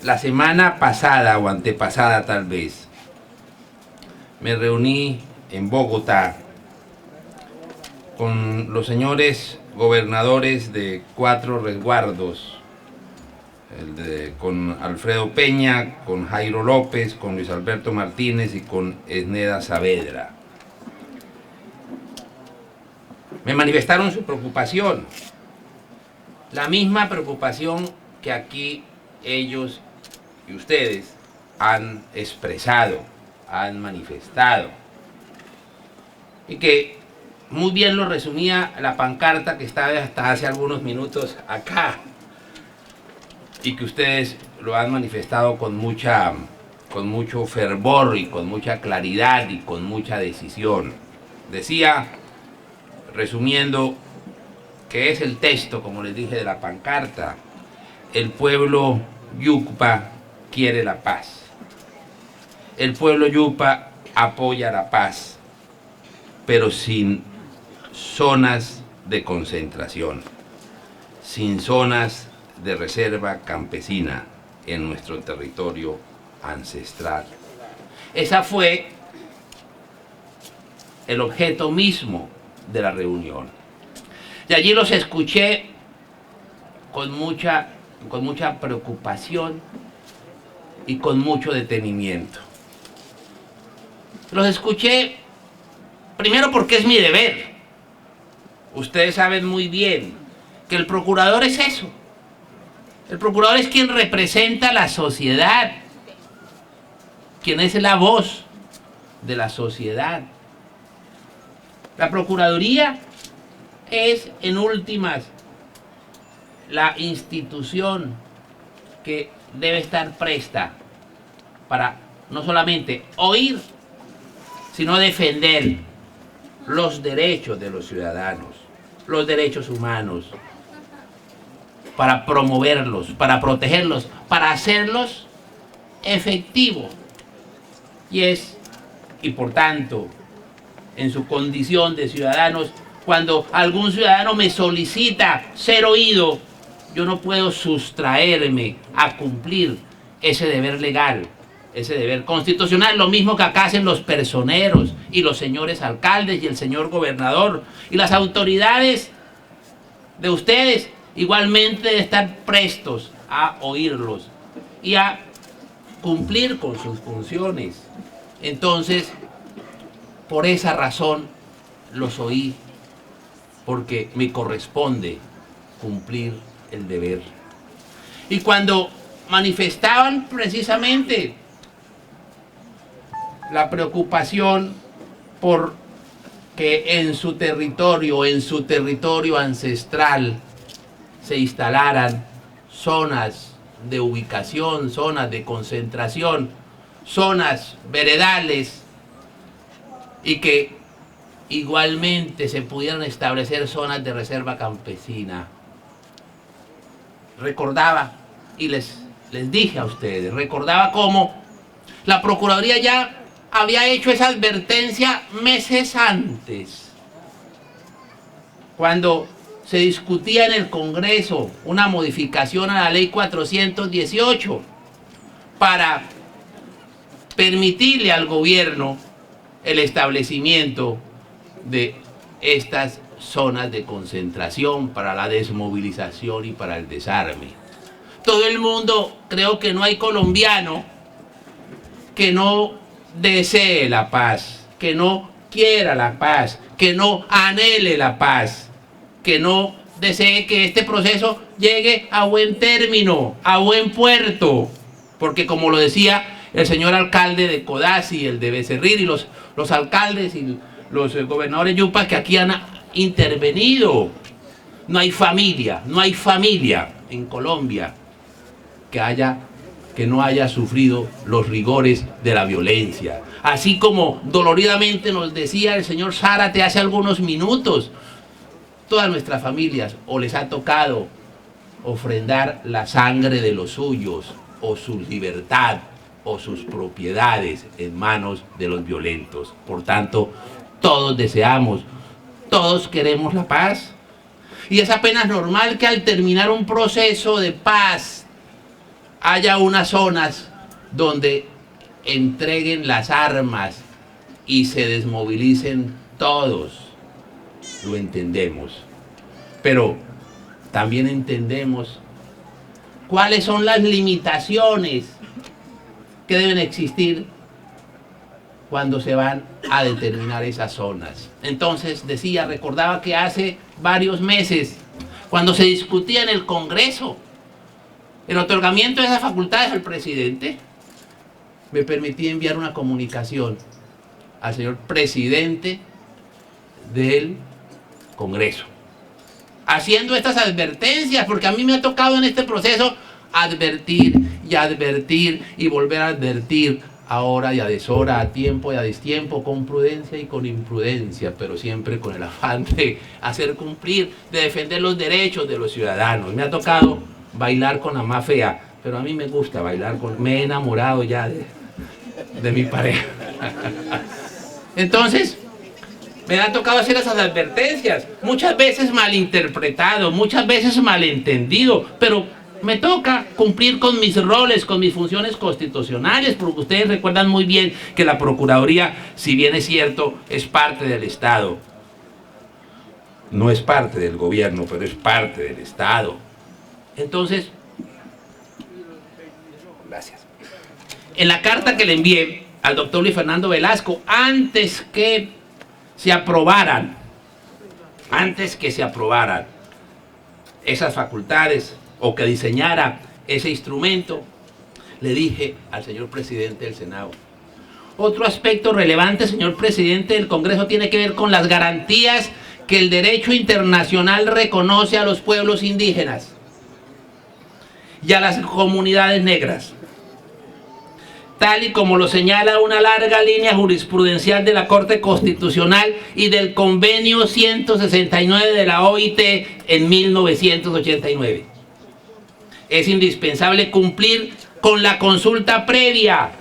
La semana pasada o antepasada tal vez, me reuní en Bogotá con los señores gobernadores de 4 resguardos, con Alfredo Peña, con Jairo López, con Luis Alberto Martínez y con Esneda Saavedra. Me manifestaron su preocupación, la misma preocupación que aquí ellos y ustedes han expresado, han manifestado, y que muy bien lo resumía la pancarta que estaba hasta hace algunos minutos acá, y que ustedes lo han manifestado con mucho fervor y con mucha claridad y con mucha decisión. Decía, resumiendo, que es el texto, como les dije, de la pancarta: el pueblo yucpa quiere la paz. El pueblo yucpa apoya la paz, pero sin zonas de concentración, sin zonas de reserva campesina en nuestro territorio ancestral. Ese fue el objeto mismo de la reunión. Y allí los escuché con mucha preocupación y con mucho detenimiento. Los escuché primero porque es mi deber. Ustedes saben muy bien que el procurador es eso. El procurador es quien representa a la sociedad, quien es la voz de la sociedad. La Procuraduría es, en últimas, la institución que debe estar presta para no solamente oír, sino defender los derechos de los ciudadanos, los derechos humanos, para promoverlos, para protegerlos, para hacerlos efectivos. Y por tanto, en su condición de ciudadanos, cuando algún ciudadano me solicita ser oído, yo no puedo sustraerme a cumplir ese deber legal, ese deber constitucional, lo mismo que acá hacen los personeros y los señores alcaldes y el señor gobernador y las autoridades de ustedes, igualmente de estar prestos a oírlos y a cumplir con sus funciones. Entonces, por esa razón los oí, porque me corresponde cumplir el deber. Y cuando manifestaban precisamente la preocupación por que en su territorio ancestral, se instalaran zonas de ubicación, zonas de concentración, zonas veredales, y que igualmente se pudieran establecer zonas de reserva campesina. Recordaba, y les dije a ustedes, recordaba cómo la Procuraduría ya había hecho esa advertencia meses antes, cuando se discutía en el Congreso una modificación a la Ley 418 para permitirle al gobierno el establecimiento de estas zonas de concentración para la desmovilización y para el desarme. Todo el mundo, creo que no hay colombiano que no desee la paz, que no quiera la paz, que no anhele la paz, que no desee que este proceso llegue a buen término, a buen puerto, porque como lo decía el señor alcalde de Codazzi, el de Becerril, y los alcaldes y los gobernadores yupas que aquí han intervenido, no hay familia en Colombia que no haya sufrido los rigores de la violencia. Así como doloridamente nos decía el señor Zárate hace algunos minutos, todas nuestras familias o les ha tocado ofrendar la sangre de los suyos, o su libertad, o sus propiedades en manos de los violentos. Por tanto, todos deseamos, todos queremos la paz. Y es apenas normal que al terminar un proceso de paz, haya unas zonas donde entreguen las armas y se desmovilicen todos. Lo entendemos. Pero también entendemos cuáles son las limitaciones que deben existir cuando se van a determinar esas zonas. Entonces recordaba que hace varios meses, cuando se discutía en el Congreso el otorgamiento de esas facultades al presidente, me permití enviar una comunicación al señor presidente del Congreso, haciendo estas advertencias, porque a mí me ha tocado en este proceso advertir y volver a advertir, a hora y a deshora, a tiempo y a destiempo, con prudencia y con imprudencia, pero siempre con el afán de hacer cumplir, de defender los derechos de los ciudadanos. Me ha tocado bailar con la más fea, pero a mí me gusta bailar con... Me he enamorado ya de mi pareja. Entonces, me ha tocado hacer esas advertencias, muchas veces malinterpretado, muchas veces malentendido, pero me toca cumplir con mis roles, con mis funciones constitucionales, porque ustedes recuerdan muy bien que la Procuraduría, si bien es cierto, es parte del Estado. No es parte del gobierno, pero es parte del Estado. Entonces, gracias. En la carta que le envié al doctor Luis Fernando Velasco, antes que se aprobaran esas facultades, o que diseñara ese instrumento, le dije al señor presidente del Senado: otro aspecto relevante, señor presidente del Congreso, tiene que ver con las garantías que el derecho internacional reconoce a los pueblos indígenas y a las comunidades negras, tal y como lo señala una larga línea jurisprudencial de la Corte Constitucional y del Convenio 169 de la OIT en 1989. Es indispensable cumplir con la consulta previa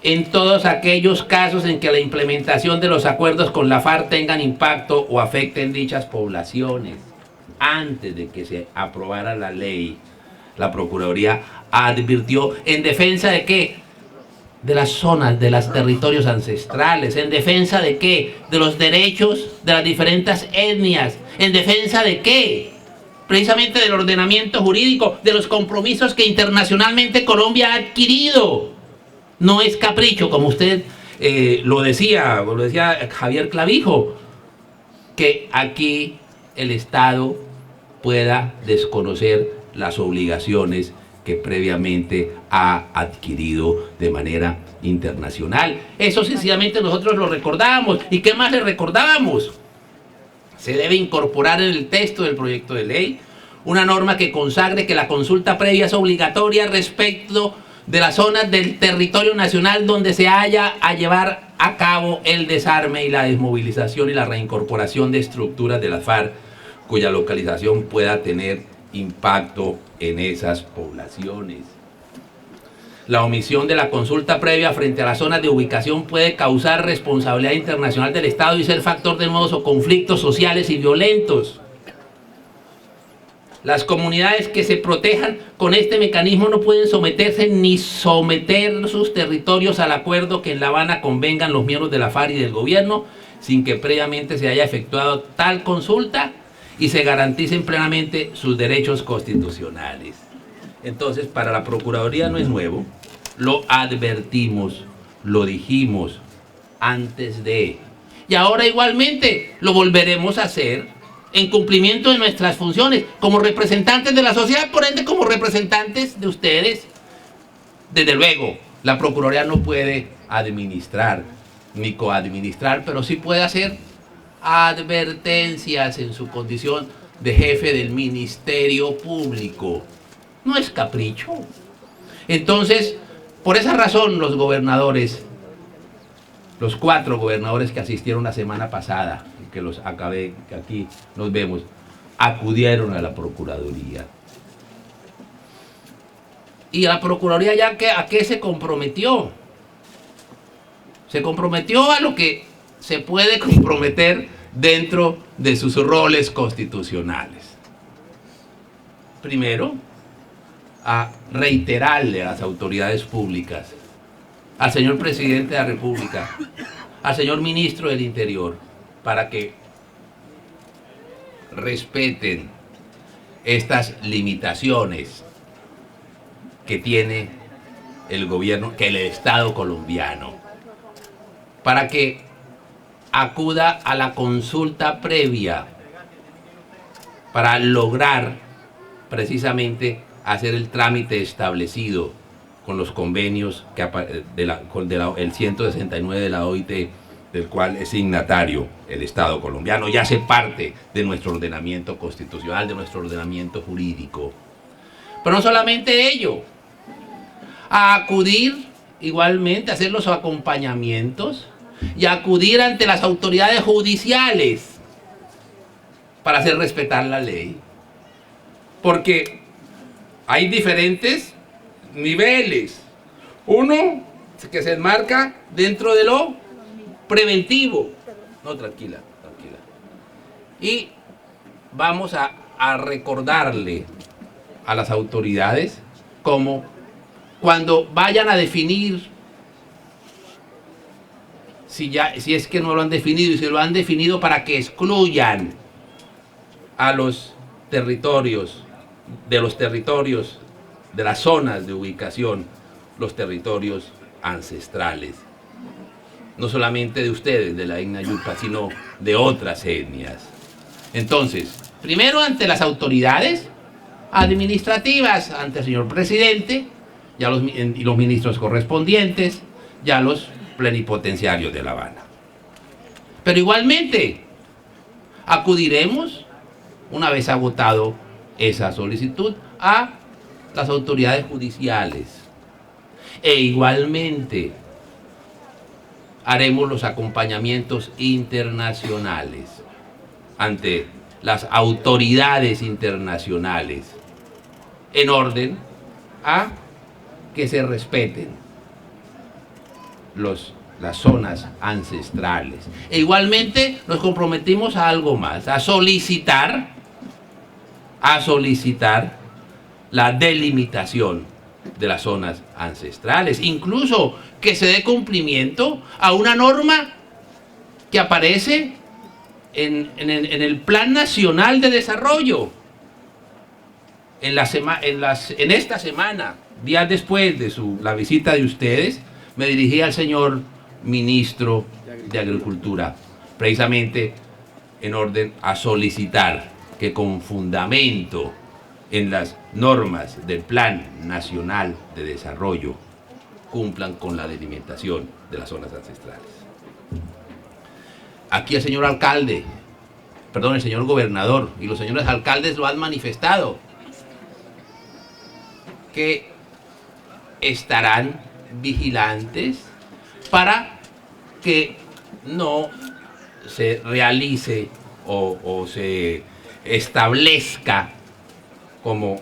en todos aquellos casos en que la implementación de los acuerdos con la FARC tengan impacto o afecten dichas poblaciones. Antes de que se aprobara la ley, la Procuraduría advirtió en defensa de ¿qué? De las zonas, de los territorios ancestrales, en defensa de ¿qué? De los derechos de las diferentes etnias, en defensa de ¿qué? Precisamente del ordenamiento jurídico, de los compromisos que internacionalmente Colombia ha adquirido. No es capricho, como usted lo decía Javier Clavijo, que aquí el Estado pueda desconocer las obligaciones que previamente ha adquirido de manera internacional. Eso sencillamente nosotros lo recordábamos. ¿Y qué más le recordábamos? Se debe incorporar en el texto del proyecto de ley una norma que consagre que la consulta previa es obligatoria respecto de las zonas del territorio nacional donde se haya a llevar a cabo el desarme y la desmovilización y la reincorporación de estructuras de la FARC cuya localización pueda tener impacto en esas poblaciones. La omisión de la consulta previa frente a las zonas de ubicación puede causar responsabilidad internacional del Estado y ser factor de nuevos conflictos sociales y violentos. Las comunidades que se protejan con este mecanismo no pueden someterse ni someter sus territorios al acuerdo que en La Habana convengan los miembros de la FARC y del gobierno sin que previamente se haya efectuado tal consulta y se garanticen plenamente sus derechos constitucionales. Entonces, para la Procuraduría no es nuevo, lo advertimos, lo dijimos antes de, y ahora igualmente lo volveremos a hacer en cumplimiento de nuestras funciones como representantes de la sociedad, por ende como representantes de ustedes. Desde luego, la Procuraduría no puede administrar ni coadministrar, pero sí puede hacer advertencias en su condición de jefe del Ministerio Público. No es capricho. Entonces, por esa razón los gobernadores, los 4 gobernadores que asistieron la semana pasada, que los acabé, que aquí nos vemos, acudieron a la Procuraduría. Y la Procuraduría ya ¿a qué se comprometió? Se comprometió a lo que se puede comprometer dentro de sus roles constitucionales. primero, a reiterarle a las autoridades públicas, al señor presidente de la República, al señor ministro del Interior, para que respeten estas limitaciones que tiene el gobierno, que el Estado colombiano, para que acuda a la consulta previa para lograr precisamente hacer el trámite establecido con los convenios el 169 de la OIT, del cual es signatario el Estado colombiano y hace parte de nuestro ordenamiento constitucional, de nuestro ordenamiento jurídico. Pero no solamente ello, a acudir igualmente, a hacer los acompañamientos y a acudir ante las autoridades judiciales para hacer respetar la ley. Porque hay diferentes niveles. Uno que se enmarca dentro de lo preventivo. No, tranquila, tranquila. Y vamos a recordarle a las autoridades como cuando vayan a definir, si es que no lo han definido, y si lo han definido, para que excluyan a los territorios de las zonas de ubicación, los territorios ancestrales, no solamente de ustedes, de la etnia Yupa, sino de otras etnias. Entonces, primero ante las autoridades administrativas, ante el señor presidente y los ministros correspondientes, y a los plenipotenciarios de La Habana. Pero igualmente acudiremos, una vez agotado esa solicitud, a las autoridades judiciales, e igualmente haremos los acompañamientos internacionales ante las autoridades internacionales en orden a que se respeten las zonas ancestrales. E igualmente nos comprometimos a algo más, a solicitar la delimitación de las zonas ancestrales, incluso que se dé cumplimiento a una norma que aparece en el Plan Nacional de Desarrollo. En esta semana, días después de la visita de ustedes, me dirigí al señor ministro de Agricultura, precisamente en orden a solicitar que con fundamento en las normas del Plan Nacional de Desarrollo cumplan con la delimitación de las zonas ancestrales. Aquí el señor alcalde, perdón, el señor gobernador y los señores alcaldes lo han manifestado, que estarán vigilantes para que no se realice o se establezca como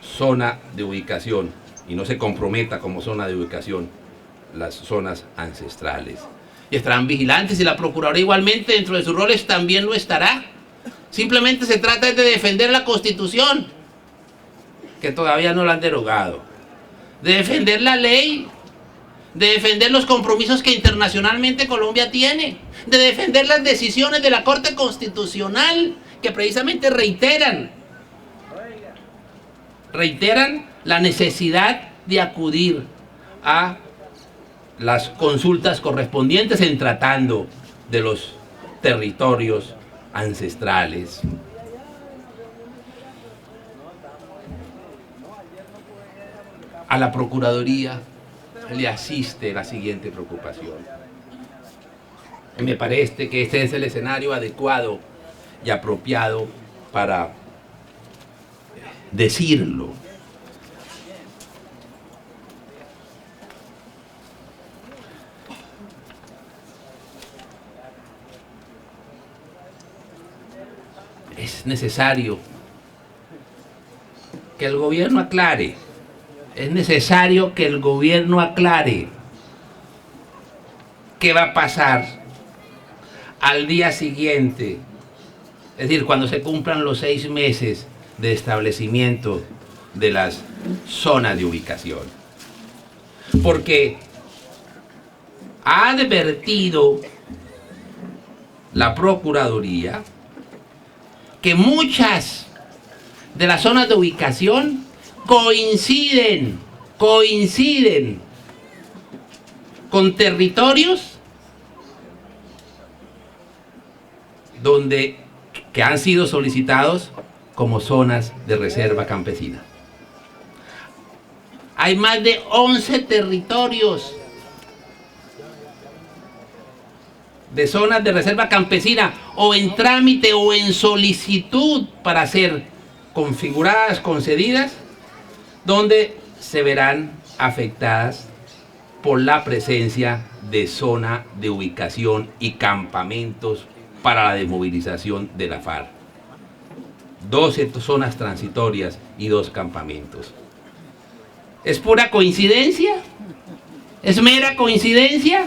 zona de ubicación y no se comprometa como zona de ubicación las zonas ancestrales. Y estarán vigilantes, y la Procuraduría igualmente dentro de sus roles también lo estará. Simplemente se trata de defender la Constitución, que todavía no la han derogado, de defender la ley, de defender los compromisos que internacionalmente Colombia tiene, de defender las decisiones de la Corte Constitucional, que precisamente reiteran la necesidad de acudir a las consultas correspondientes en tratando de los territorios ancestrales. A la Procuraduría le asiste la siguiente preocupación. Me parece que este es el escenario adecuado y apropiado para decirlo. Es necesario que el gobierno aclare. Es necesario que el gobierno aclare qué va a pasar al día siguiente, es decir, cuando se cumplan los 6 meses de establecimiento de las zonas de ubicación. Porque ha advertido la Procuraduría que muchas de las zonas de ubicación coinciden con territorios que han sido solicitados como zonas de reserva campesina. Hay más de 11 territorios de zonas de reserva campesina o en trámite o en solicitud para ser configuradas, concedidas, donde se verán afectadas por la presencia de zona de ubicación y campamentos para la desmovilización de la FARC. 12 zonas transitorias y 2 campamentos. ¿Es pura coincidencia? ¿Es mera coincidencia?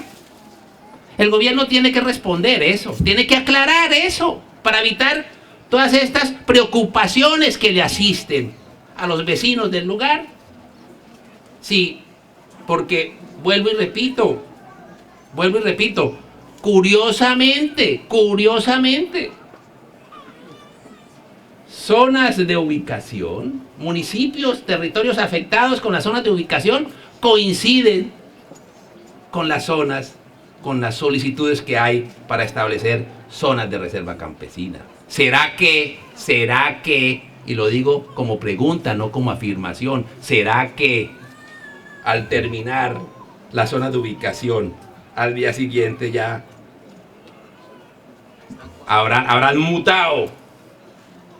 El gobierno tiene que responder eso, tiene que aclarar eso para evitar todas estas preocupaciones que le asisten a los vecinos del lugar. Sí, porque vuelvo y repito, curiosamente, zonas de ubicación, municipios, territorios afectados con las zonas de ubicación coinciden con las zonas, con las solicitudes que hay para establecer zonas de reserva campesina. ¿Será que, y lo digo como pregunta, no como afirmación, será que al terminar la zona de ubicación, al día siguiente ya habrán mutado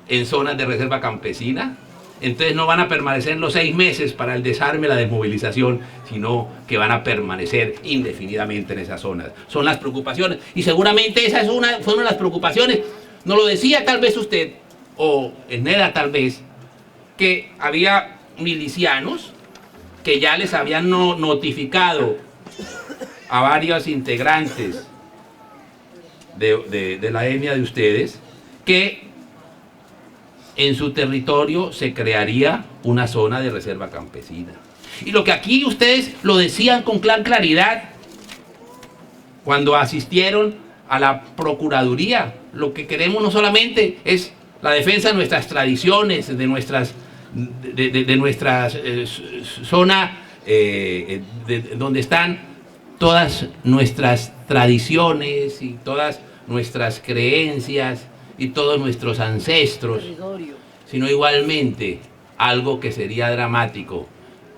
en zonas de reserva campesina? Entonces no van a permanecer los 6 meses para el desarme, la desmovilización, sino que van a permanecer indefinidamente en esas zonas. Son las preocupaciones, y seguramente esa fue una de las preocupaciones. No lo decía tal vez usted, o Neda tal vez, que había milicianos que ya les habían notificado a varios integrantes de la etnia de ustedes que en su territorio se crearía una zona de reserva campesina. Y lo que aquí ustedes lo decían con claridad cuando asistieron a la Procuraduría. Lo que queremos no solamente es la defensa de nuestras tradiciones, de nuestras zona donde están todas nuestras tradiciones y todas nuestras creencias y todos nuestros ancestros, sino igualmente algo que sería dramático,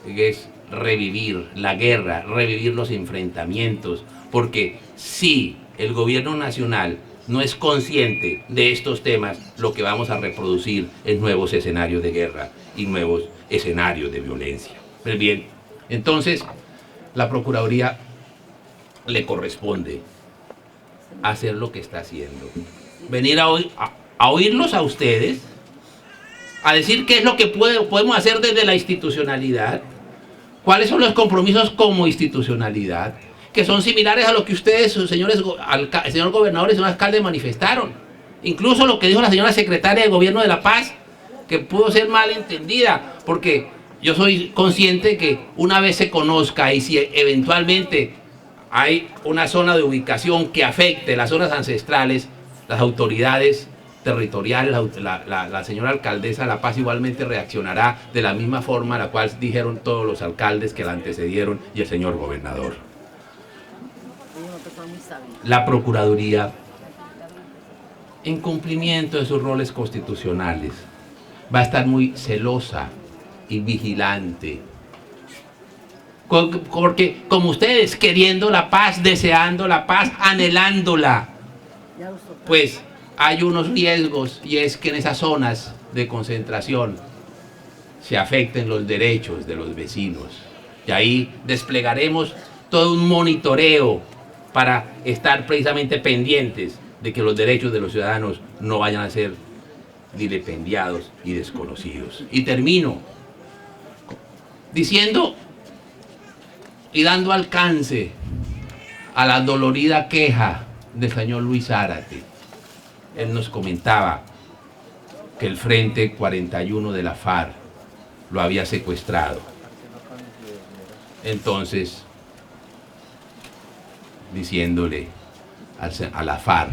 que es revivir la guerra, revivir los enfrentamientos, porque si el gobierno nacional no es consciente de estos temas, lo que vamos a reproducir es nuevos escenarios de guerra y nuevos escenarios de violencia. Pues bien, entonces la Procuraduría le corresponde hacer lo que está haciendo. Venir a oírlos a ustedes, a decir qué es lo que podemos hacer desde la institucionalidad, cuáles son los compromisos como institucionalidad, que son similares a lo que ustedes, señor gobernador y señor alcalde, manifestaron. Incluso lo que dijo la señora secretaria de Gobierno de La Paz, que pudo ser mal entendida, porque yo soy consciente que una vez se conozca y si eventualmente hay una zona de ubicación que afecte las zonas ancestrales, las autoridades territoriales, la señora alcaldesa de La Paz igualmente reaccionará de la misma forma a la cual dijeron todos los alcaldes que la antecedieron y el señor gobernador. La Procuraduría, en cumplimiento de sus roles constitucionales, va a estar muy celosa y vigilante, porque como ustedes, queriendo la paz, deseando la paz, anhelándola, pues hay unos riesgos, y es que en esas zonas de concentración se afecten los derechos de los vecinos, y ahí desplegaremos todo un monitoreo para estar precisamente pendientes de que los derechos de los ciudadanos no vayan a ser vilipendiados y desconocidos. Y termino diciendo y dando alcance a la dolorida queja del señor Luis Zárate. Él nos comentaba que el Frente 41 de la FARC lo había secuestrado. Entonces, diciéndole a la FARC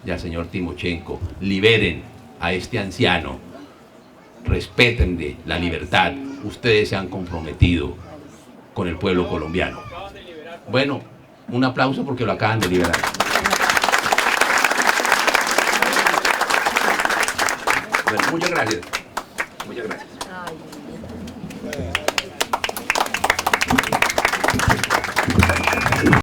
y al señor Timochenko, liberen a este anciano, respétenle la libertad, ustedes se han comprometido con el pueblo colombiano. Bueno, un aplauso porque lo acaban de liberar. Bueno, muchas gracias. Muchas gracias.